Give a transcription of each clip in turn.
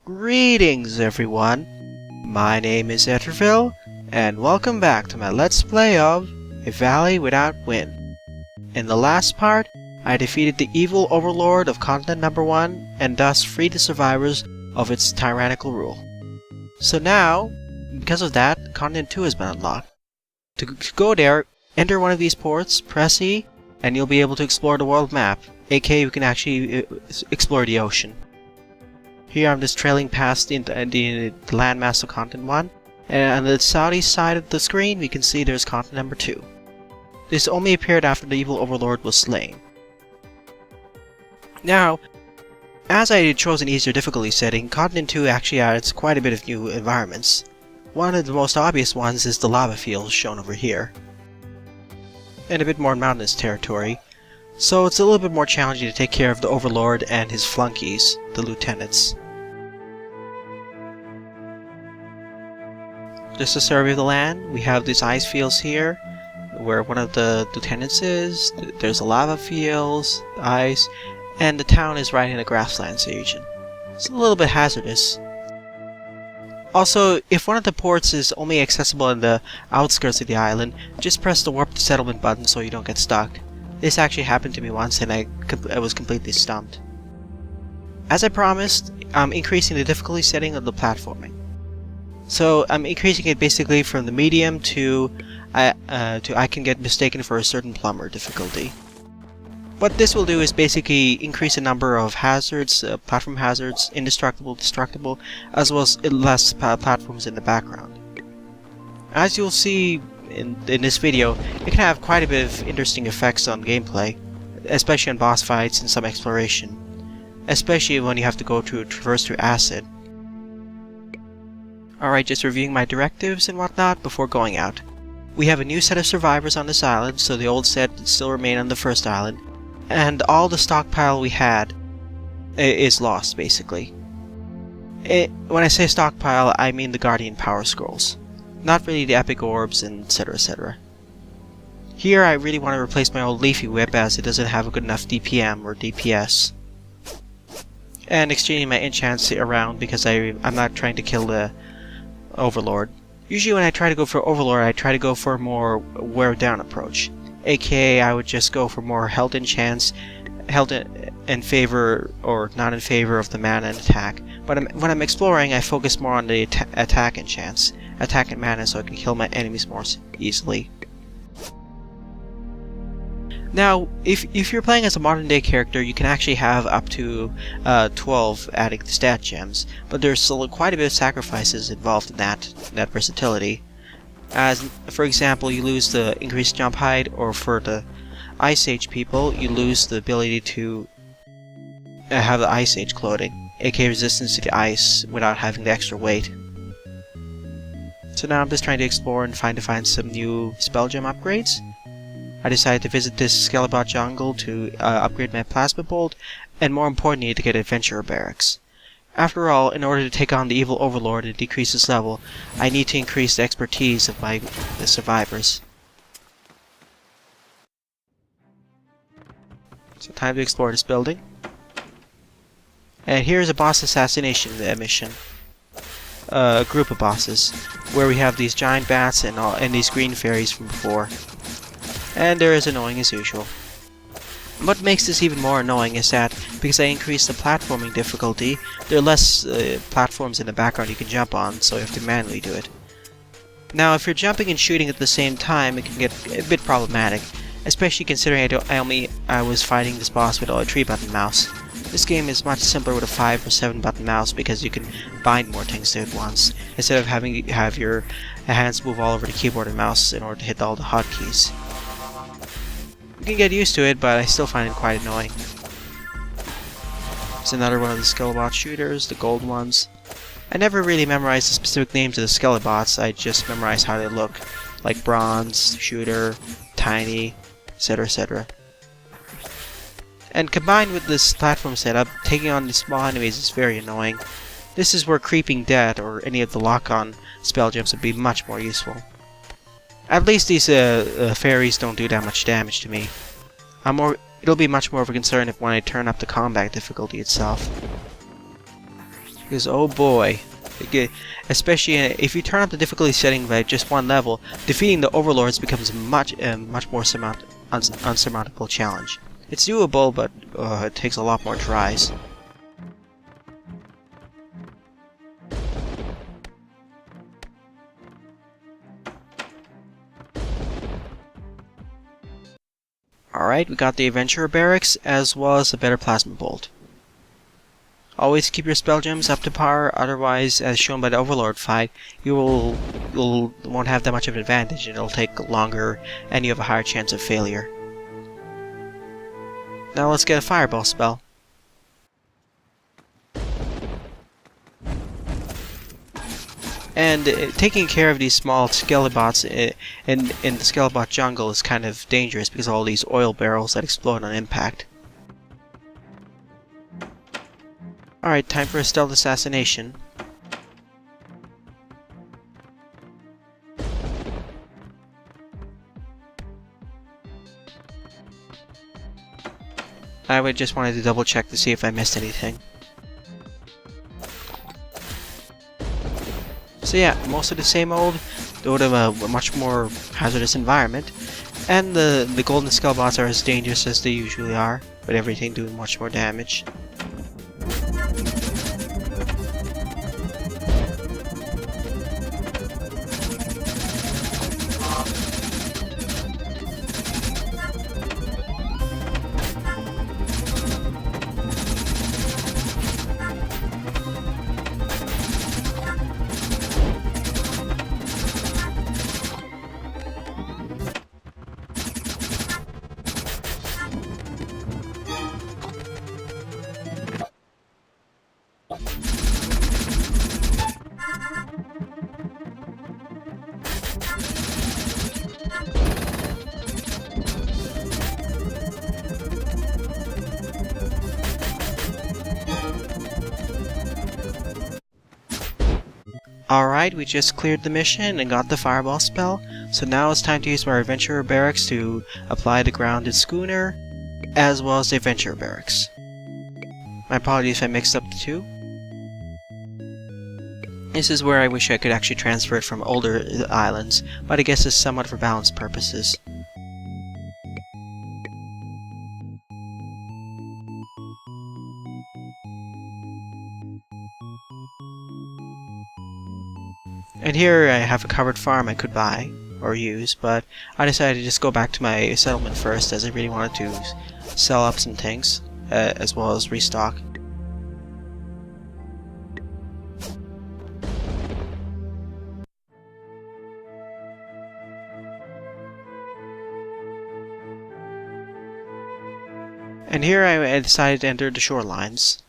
Greetings everyone, my name is Etterville, and welcome back to my Let's Play of A Valley Without Wind. In the last part, I defeated the evil overlord of continent number 1 and thus freed the survivors of its tyrannical rule. So now, because of that, continent 2 has been unlocked. To go there, enter one of these ports, press E, and you'll be able to explore the world map, aka you can actually explore the ocean. Here I'm just trailing past the landmass of continent 1, and on the southeast side of the screen we can see there's continent number 2. This only appeared after the evil overlord was slain. Now, as I chose an easier difficulty setting, continent 2 actually adds quite a bit of new environments. One of the most obvious ones is the lava fields shown over here, and a bit more mountainous territory, so it's a little bit more challenging to take care of the overlord and his flunkies, the lieutenants. Just a survey of the land, we have these ice fields here, where one of the lieutenants is, there's the lava fields, ice, and the town is right in a grasslands region. It's a little bit hazardous. Also, if one of the ports is only accessible in the outskirts of the island, just press the warp to settlement button so you don't get stuck. This actually happened to me once and I was completely stumped. As I promised, I'm increasing the difficulty setting of the platforming. So I'm increasing it basically from the medium to I can get mistaken for a certain plumber difficulty. What this will do is basically increase the number of hazards, platform hazards, indestructible, destructible, as well as less platforms in the background. As you'll see in this video, it can have quite a bit of interesting effects on gameplay, especially on boss fights and some exploration, especially when you have to go to traverse through acid. Alright, just reviewing my directives and whatnot before going out. We have a new set of survivors on this island, so the old set still remain on the first island, and all the stockpile we had is lost, basically. When I say stockpile, I mean the Guardian Power Scrolls, not really the Epic Orbs, and etc, etc. Here I really want to replace my old Leafy Whip as it doesn't have a good enough DPM or DPS. And exchanging my enchants around because I'm not trying to kill the overlord. Usually when I try to go for overlord, I try to go for a more wear down approach. AKA I would just go for more health enchants, health in favor or not in favor of the mana and attack. But when I'm exploring, I focus more on the attack enchants, attack and mana, so I can kill my enemies more easily. Now, if you're playing as a modern day character, you can actually have up to 12 adding the stat gems, but there's still quite a bit of sacrifices involved in that versatility. As, for example, you lose the increased jump height, or for the Ice Age people, you lose the ability to have the Ice Age clothing, aka resistance to the ice without having the extra weight. So now I'm just trying to explore and find some new spell gem upgrades. I decided to visit this Scalable Jungle to upgrade my Plasma Bolt, and more importantly to get Adventurer Barracks. After all, in order to take on the evil overlord and decrease his level, I need to increase the expertise of the survivors. So time to explore this building. And here's a boss assassination mission. A group of bosses, where we have these giant bats and these green fairies from before. And they're as annoying as usual. What makes this even more annoying is that, because I increased the platforming difficulty, there are less platforms in the background you can jump on, so you have to manually do it. Now, if you're jumping and shooting at the same time, it can get a bit problematic, especially considering I was fighting this boss with a 3-button mouse. This game is much simpler with a 5 or 7-button mouse because you can bind more things to it at once, instead of having to have your hands move all over the keyboard and mouse in order to hit all the hotkeys. You can get used to it, but I still find it quite annoying. It's another one of the Scalable shooters, the gold ones. I never really memorized the specific names of the Scalabots, I just memorized how they look, like bronze, shooter, tiny, etc, etc. And combined with this platform setup, taking on the small enemies is very annoying. This is where Creeping Dead or any of the lock-on spell gems would be much more useful. At least these fairies don't do that much damage to me. It'll be much more of a concern when I turn up the combat difficulty itself. Because oh boy, especially if you turn up the difficulty setting by just one level, defeating the overlords becomes much more unsurmountable challenge. It's doable, but it takes a lot more tries. Alright, we got the Adventurer Barracks, as well as a better Plasma Bolt. Always keep your spell gems up to par, otherwise, as shown by the Overlord fight, you won't have that much of an advantage, and it'll take longer, and you have a higher chance of failure. Now let's get a Fireball spell. And taking care of these small Scalabots in the Scalable Jungle is kind of dangerous because of all these oil barrels that explode on impact. Alright, time for a stealth assassination. I would just wanted to double check to see if I missed anything. So yeah, most of the same old, though to a much more hazardous environment. And the golden Scalabots are as dangerous as they usually are, but everything doing much more damage. Alright, we just cleared the mission and got the Fireball spell, so now it's time to use my Adventurer Barracks to apply the Grounded Schooner, as well as the Adventurer Barracks. My apologies if I mixed up the two. This is where I wish I could actually transfer it from older islands, but I guess it's somewhat for balance purposes. And here I have a covered farm I could buy, or use, but I decided to just go back to my settlement first, as I really wanted to sell up some things, as well as restock. And here I decided to enter the shorelines.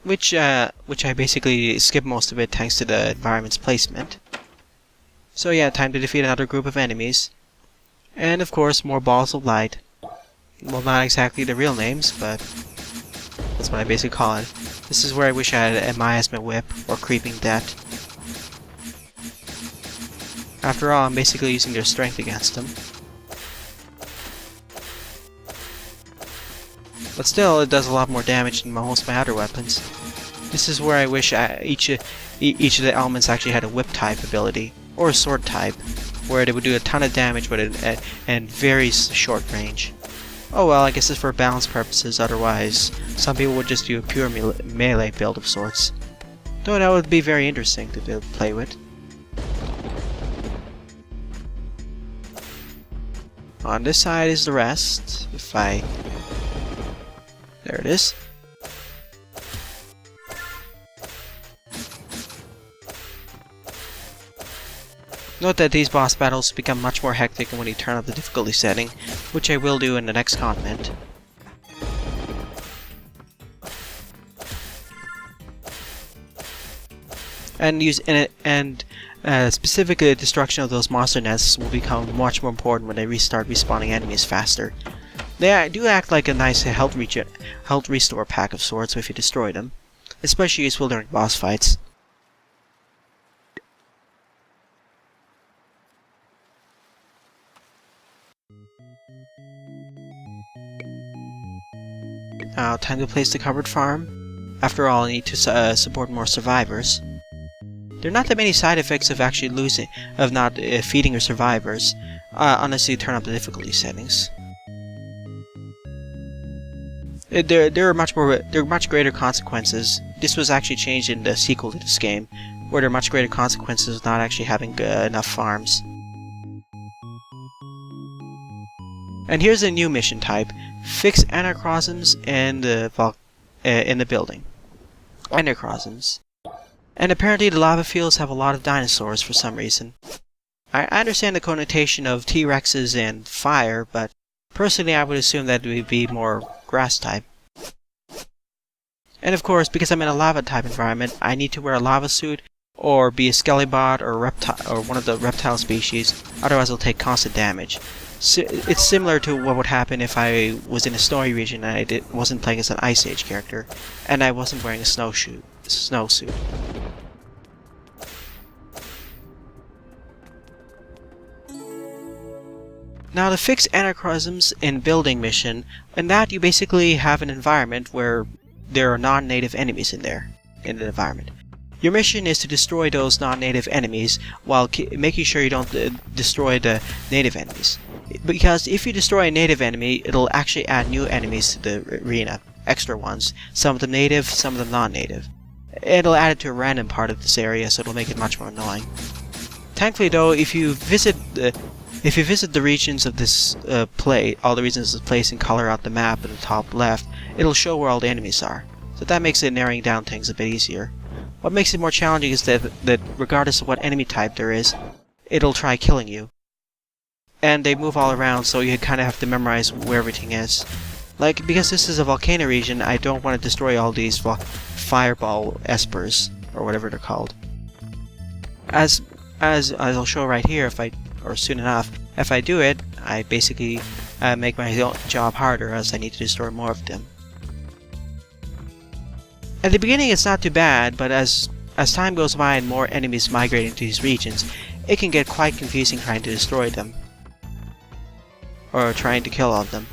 Which I basically skipped most of it thanks to the environment's placement. So yeah, time to defeat another group of enemies. And of course, more balls of light. Well, not exactly the real names, but that's what I basically call it. This is where I wish I had a miasma whip, or creeping debt. After all, I'm basically using their strength against them. But still, it does a lot more damage than most of my other weapons. This is where I wish each of the elements actually had a whip type ability, or a sword type, where they would do a ton of damage but at very short range. Oh well, I guess it's for balance purposes, otherwise some people would just do a pure melee build of sorts. Though that would be very interesting to be able to play with. On this side is the rest. There it is. Note that these boss battles become much more hectic when you turn up the difficulty setting, which I will do in the next continent. Specifically, the destruction of those monster nests will become much more important when they restart respawning enemies faster. They do act like a nice health restore pack of sorts if you destroy them, especially useful during boss fights. Now, time to place the covered farm. After all, I need to support more survivors. There are not that many side effects of actually not feeding your survivors, unless you turn up the difficulty settings. There are much greater consequences. This was actually changed in the sequel to this game, where there are much greater consequences of not actually having enough farms. And here's a new mission type: fix anacrosms in the building. Anacrosms. And apparently the lava fields have a lot of dinosaurs for some reason. I understand the connotation of T-Rexes and fire, but personally I would assume that it would be more grass type. And of course, because I'm in a lava type environment, I need to wear a lava suit or be a Skelebot or one of the reptile species, otherwise I'll take constant damage. So it's similar to what would happen if I was in a snowy region and I wasn't playing as an Ice Age character, and I wasn't wearing a snowsuit. Now, to fix anacrosms in building mission, in that you basically have an environment where there are non-native enemies in the environment. Your mission is to destroy those non-native enemies while making sure you don't destroy the native enemies. Because if you destroy a native enemy, it'll actually add new enemies to the arena, extra ones. Some of them native, some of them non-native. It'll add it to a random part of this area, so it'll make it much more annoying. Thankfully, though, if you visit the regions of this all the regions of this place, and color out the map in the top left, it'll show where all the enemies are. So that makes it narrowing down things a bit easier. What makes it more challenging is that regardless of what enemy type there is, it'll try killing you. And they move all around, so you kind of have to memorize where everything is. Like, because this is a volcano region, I don't want to destroy all these fireball espers, or whatever they're called. As I'll show right here, or soon enough, if I do it, I basically make my job harder, as I need to destroy more of them. At the beginning it's not too bad, but as time goes by and more enemies migrate into these regions, it can get quite confusing trying to destroy them. Or trying to kill all of them.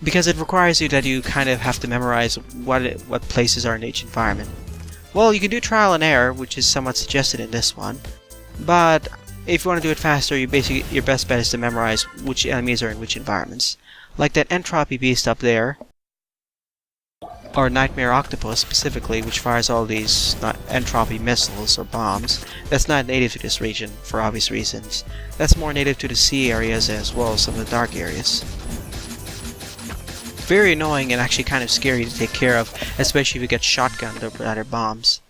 Because it requires you that you kind of have to memorize what places are in each environment. Well, you can do trial and error, which is somewhat suggested in this one, but if you want to do it faster, your best bet is to memorize which enemies are in which environments. Like that entropy beast up there, or Nightmare Octopus specifically, which fires all these entropy missiles or bombs. That's not native to this region, for obvious reasons. That's more native to the sea areas as well as some of the dark areas. Very annoying and actually kind of scary to take care of, especially if you get shotgunned or by their bombs.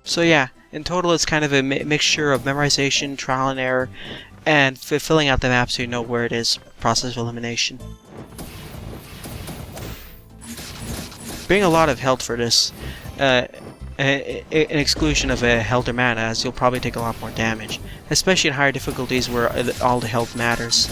So yeah, in total it's kind of a mixture of memorization, trial and error, and filling out the map so you know where it is, process of elimination. Bring a lot of health for this, an exclusion of health or mana, as you'll probably take a lot more damage, especially in higher difficulties where all the health matters.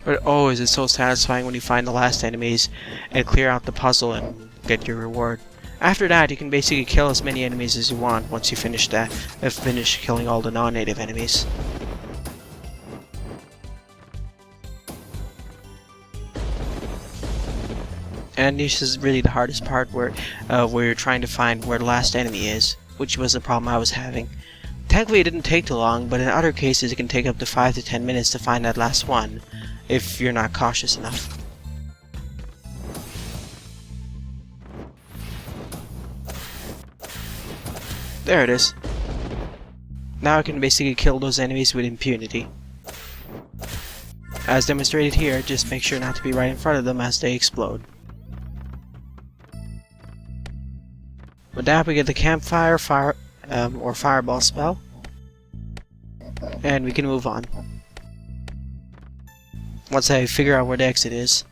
But oh, is it so satisfying when you find the last enemies and clear out the puzzle and get your reward. After that, you can basically kill as many enemies as you want once you finish killing all the non-native enemies. And this is really the hardest part, where you're trying to find where the last enemy is, which was the problem I was having. Thankfully it didn't take too long, but in other cases it can take up to 5 to 10 minutes to find that last one, if you're not cautious enough. There it is. Now I can basically kill those enemies with impunity. As demonstrated here, just make sure not to be right in front of them as they explode. With that, we get the campfire, or fireball spell, and we can move on. Once I figure out where the exit is.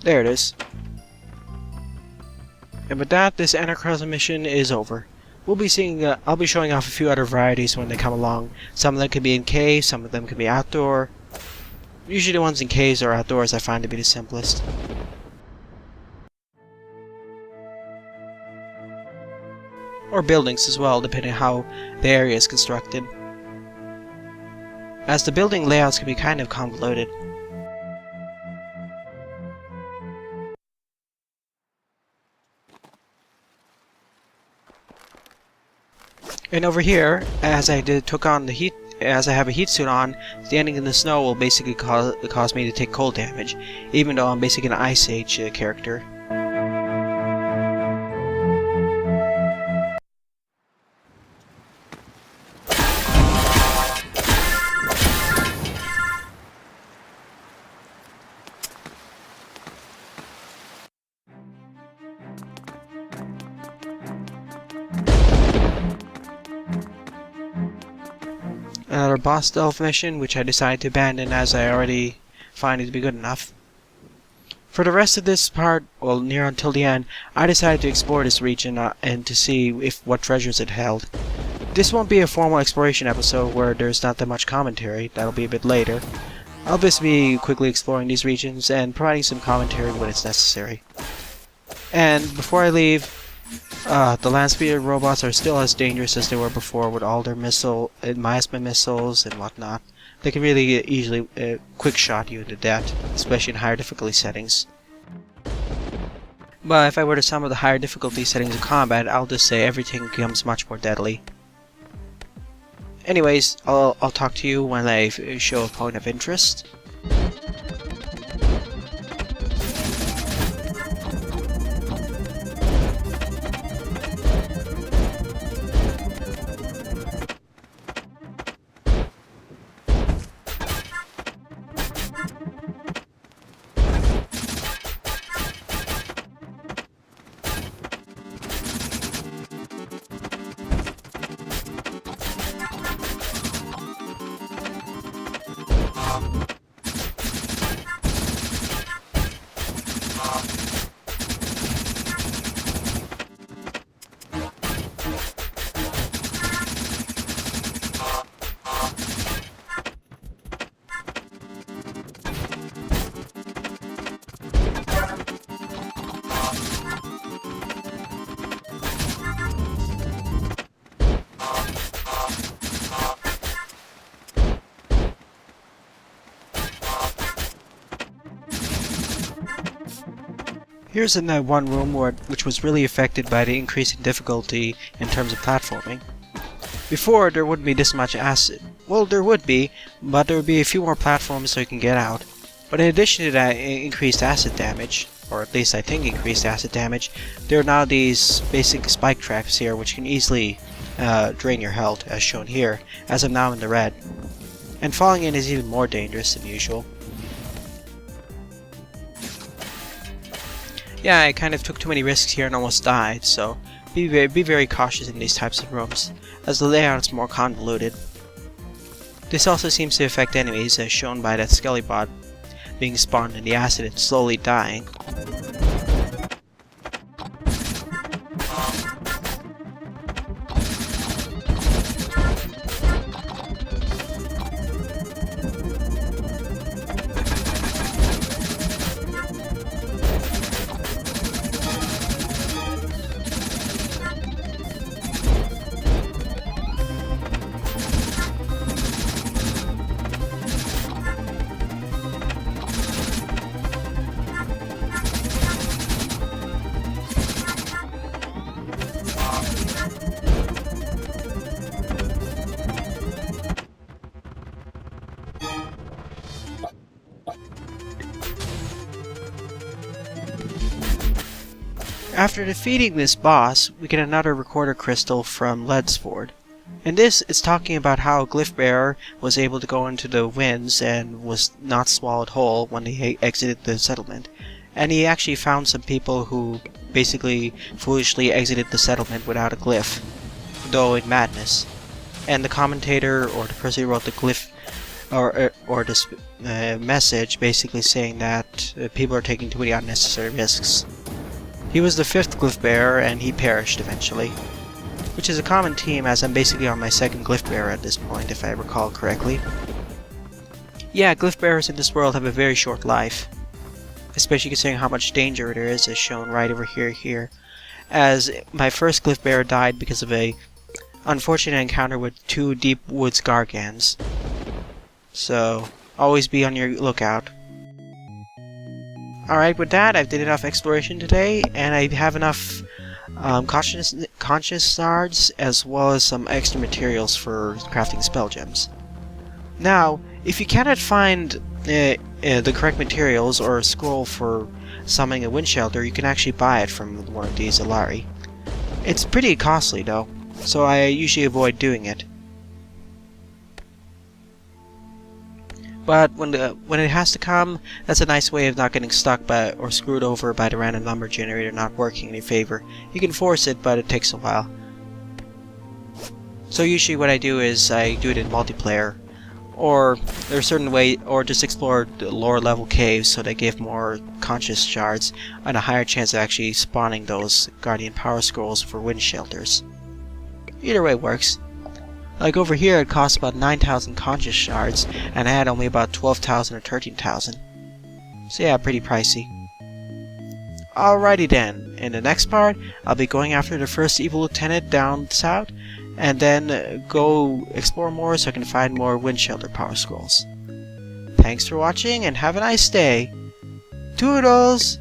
There it is. And with that, this Anarchism mission is over. We'll be seeing, I'll be showing off a few other varieties when they come along. Some of them can be in caves, some of them can be outdoor. Usually the ones in caves or outdoors I find to be the simplest. Or buildings as well, depending on how the area is constructed, as the building layouts can be kind of convoluted. And over here, as I took on the heat, as I have a heat suit on, standing in the snow will basically cause me to take cold damage, even though I'm basically an Ice Age character. Another boss stealth mission, which I decided to abandon as I already find it to be good enough. For the rest of this part, well, near until the end, I decided to explore this region and to see what treasures it held. This won't be a formal exploration episode where there's not that much commentary, that'll be a bit later. I'll just be quickly exploring these regions and providing some commentary when it's necessary. And before I leave, the land speeder robots are still as dangerous as they were before with all their miasma missiles and whatnot. They can really easily quick shot you to death, especially in higher difficulty settings. But if I were to sum up the higher difficulty settings of combat, I'll just say everything becomes much more deadly. Anyways, I'll talk to you when I show a point of interest. Here's in that one room which was really affected by the increase in difficulty in terms of platforming. Before, there wouldn't be this much acid. Well, there would be, but there would be a few more platforms so you can get out. But in addition to that increased acid damage, or at least I think increased acid damage, there are now these basic spike traps here which can easily drain your health, as shown here, as I'm now in the red. And falling in is even more dangerous than usual. Yeah, I kind of took too many risks here and almost died, so be very cautious in these types of rooms, as the layout is more convoluted. This also seems to affect enemies, as shown by that skelly bot being spawned in the acid and slowly dying. After defeating this boss, we get another recorder crystal from Leadsford. In this, it's talking about how Glyph Bearer was able to go into the winds and was not swallowed whole when he exited the settlement. And he actually found some people who basically foolishly exited the settlement without a glyph, though in madness. And the commentator, or the person who wrote the glyph or this message basically saying that people are taking too many unnecessary risks. He was the 5th glyph bearer and he perished eventually, which is a common theme as I'm basically on my 2nd glyph bearer at this point, if I recall correctly. Yeah, glyph bearers in this world have a very short life, especially considering how much danger there is, as shown right over here, as my first glyph bearer died because of a unfortunate encounter with 2 deep woods gargans. So, always be on your lookout. Alright, with that, I've did enough exploration today, and I have enough conscious shards, as well as some extra materials for crafting spell gems. Now, if you cannot find the correct materials or a scroll for summoning a wind shelter, you can actually buy it from one of these Alari. It's pretty costly though, so I usually avoid doing it. But when it has to come, that's a nice way of not getting stuck or screwed over by the random number generator not working in your favor. You can force it, but it takes a while. So usually what I do is I do it in multiplayer, or there's a certain way, or just explore the lower level caves so they give more conscious shards and a higher chance of actually spawning those guardian power scrolls for wind shelters. Either way works. Like over here it costs about 9,000 conscious shards, and I had only about 12,000 or 13,000. So yeah, pretty pricey. Alrighty then, in the next part, I'll be going after the first evil lieutenant down south, and then go explore more so I can find more wind shelter power scrolls. Thanks for watching, and have a nice day! Toodles!